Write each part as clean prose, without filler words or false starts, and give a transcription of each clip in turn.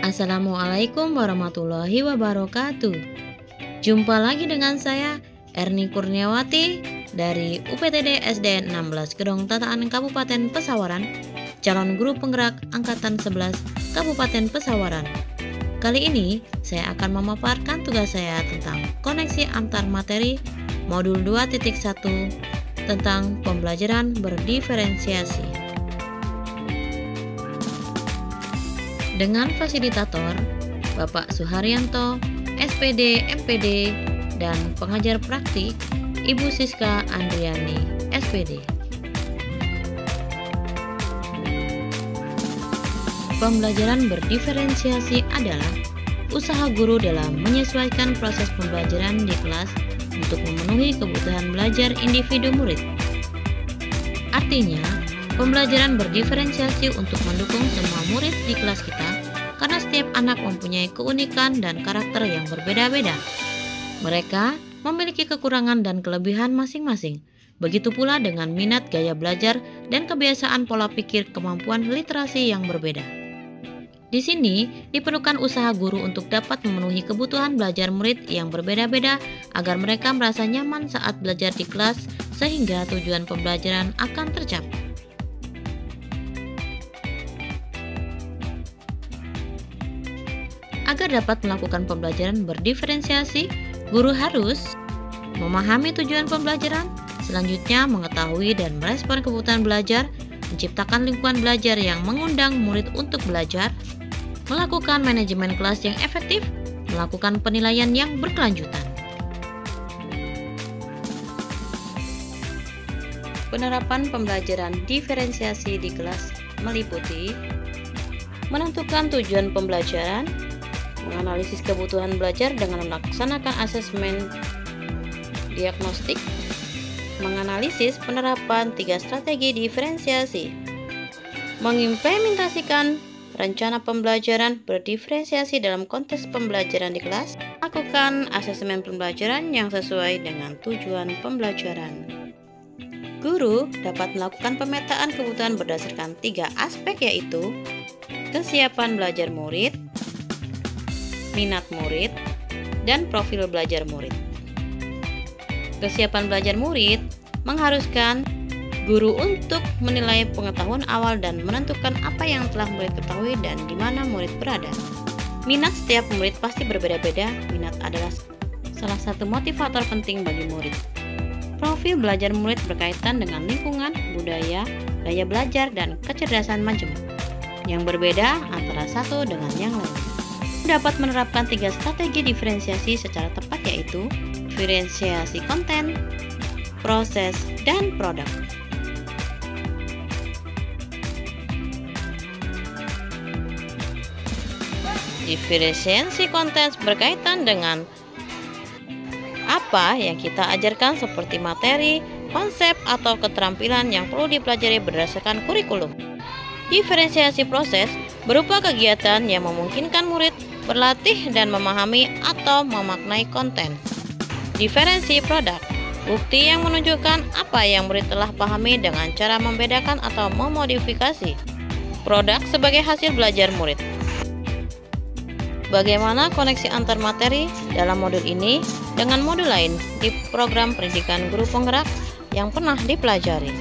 Assalamualaikum warahmatullahi wabarakatuh. Jumpa lagi dengan saya Erni Kurniawati dari UPTD SD 16 Gedong Tataan Kabupaten Pesawaran, calon guru penggerak Angkatan 11 Kabupaten Pesawaran. Kali ini saya akan memaparkan tugas saya tentang koneksi antar materi modul 2.1 tentang pembelajaran berdiferensiasi. Dengan fasilitator Bapak Suharyanto, SPD, MPD, dan pengajar praktik Ibu Siska Andriani, SPD. Pembelajaran berdiferensiasi adalah usaha guru dalam menyesuaikan proses pembelajaran di kelas untuk memenuhi kebutuhan belajar individu murid. Artinya, pembelajaran berdiferensiasi untuk mendukung semua murid di kelas kita karena setiap anak mempunyai keunikan dan karakter yang berbeda-beda. Mereka memiliki kekurangan dan kelebihan masing-masing. Begitu pula dengan minat, gaya belajar, dan kebiasaan pola pikir kemampuan literasi yang berbeda. Di sini diperlukan usaha guru untuk dapat memenuhi kebutuhan belajar murid yang berbeda-beda agar mereka merasa nyaman saat belajar di kelas sehingga tujuan pembelajaran akan tercapai. Agar dapat melakukan pembelajaran berdiferensiasi, guru harus memahami tujuan pembelajaran, selanjutnya mengetahui dan merespon kebutuhan belajar, menciptakan lingkungan belajar yang mengundang murid untuk belajar, melakukan manajemen kelas yang efektif, melakukan penilaian yang berkelanjutan. Penerapan pembelajaran diferensiasi di kelas meliputi menentukan tujuan pembelajaran, menganalisis kebutuhan belajar dengan melaksanakan asesmen diagnostik, menganalisis penerapan 3 strategi diferensiasi, mengimplementasikan rencana pembelajaran berdiferensiasi dalam konteks pembelajaran di kelas, lakukan asesmen pembelajaran yang sesuai dengan tujuan pembelajaran. Guru dapat melakukan pemetaan kebutuhan berdasarkan 3 aspek, yaitu kesiapan belajar murid, minat murid, dan profil belajar murid. Kesiapan belajar murid mengharuskan guru untuk menilai pengetahuan awal dan menentukan apa yang telah murid ketahui dan di mana murid berada. Minat setiap murid pasti berbeda-beda. Minat adalah salah satu motivator penting bagi murid. Profil belajar murid berkaitan dengan lingkungan, budaya, gaya belajar, dan kecerdasan manajemen yang berbeda antara satu dengan yang lain. Dapat menerapkan 3 strategi diferensiasi secara tepat, yaitu diferensiasi konten, proses, dan produk. Diferensiasi konten berkaitan dengan apa yang kita ajarkan seperti materi, konsep, atau keterampilan yang perlu dipelajari berdasarkan kurikulum. Diferensiasi proses berupa kegiatan yang memungkinkan murid berlatih dan memahami atau memaknai konten. Diferensi produk, bukti yang menunjukkan apa yang murid telah pahami dengan cara membedakan atau memodifikasi produk sebagai hasil belajar murid. Bagaimana koneksi antar materi dalam modul ini dengan modul lain di program pendidikan guru penggerak yang pernah dipelajari?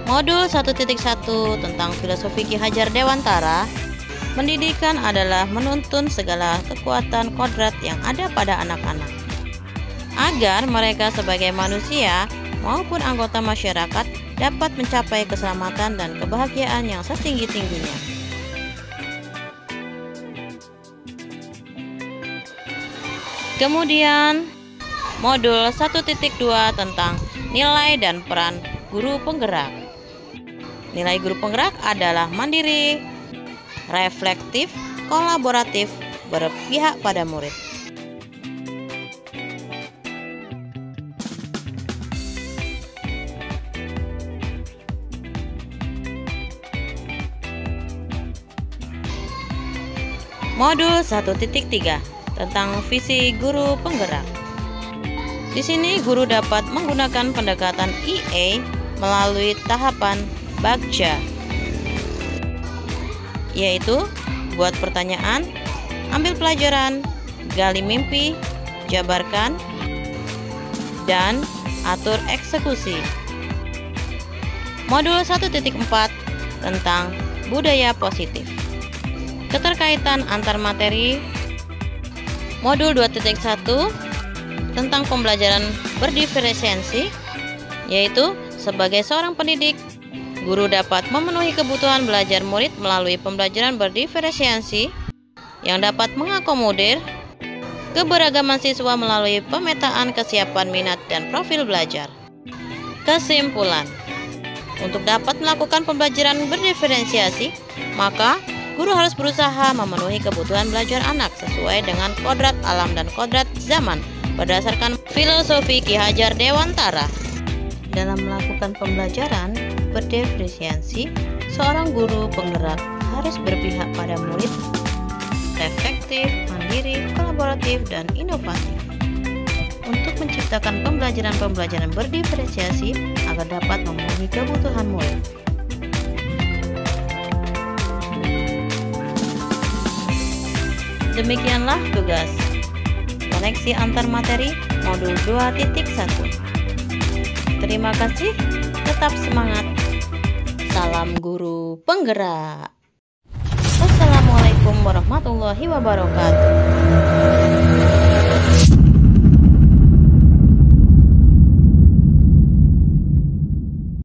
Modul 1.1 tentang filosofi Ki Hajar Dewantara. Pendidikan adalah menuntun segala kekuatan kodrat yang ada pada anak-anak agar mereka sebagai manusia maupun anggota masyarakat dapat mencapai keselamatan dan kebahagiaan yang setinggi-tingginya. Kemudian modul 1.2 tentang nilai dan peran guru penggerak. Nilai guru penggerak adalah mandiri, reflektif, kolaboratif, berpihak pada murid. Modul 1.3 tentang visi guru penggerak. Di sini guru dapat menggunakan pendekatan EA melalui tahapan Bagja, yaitu buat pertanyaan, ambil pelajaran, gali mimpi, jabarkan, dan atur eksekusi. Modul 1.4 tentang budaya positif. Keterkaitan antar materi. Modul 2.1 tentang pembelajaran berdiferensiasi, yaitu sebagai seorang pendidik, guru dapat memenuhi kebutuhan belajar murid melalui pembelajaran berdiferensiasi yang dapat mengakomodir keberagaman siswa melalui pemetaan kesiapan minat dan profil belajar. Kesimpulan, untuk dapat melakukan pembelajaran berdiferensiasi, maka guru harus berusaha memenuhi kebutuhan belajar anak sesuai dengan kodrat alam dan kodrat zaman berdasarkan filosofi Ki Hajar Dewantara. Dalam melakukan pembelajaran berdiferensiasi, seorang guru penggerak harus berpihak pada murid, efektif, mandiri, kolaboratif, dan inovatif untuk menciptakan pembelajaran berdiferensiasi agar dapat memenuhi kebutuhan murid. Demikianlah tugas koneksi antar materi modul 2.1. Terima kasih, tetap semangat. Salam guru penggerak. Wassalamualaikum warahmatullahi wabarakatuh.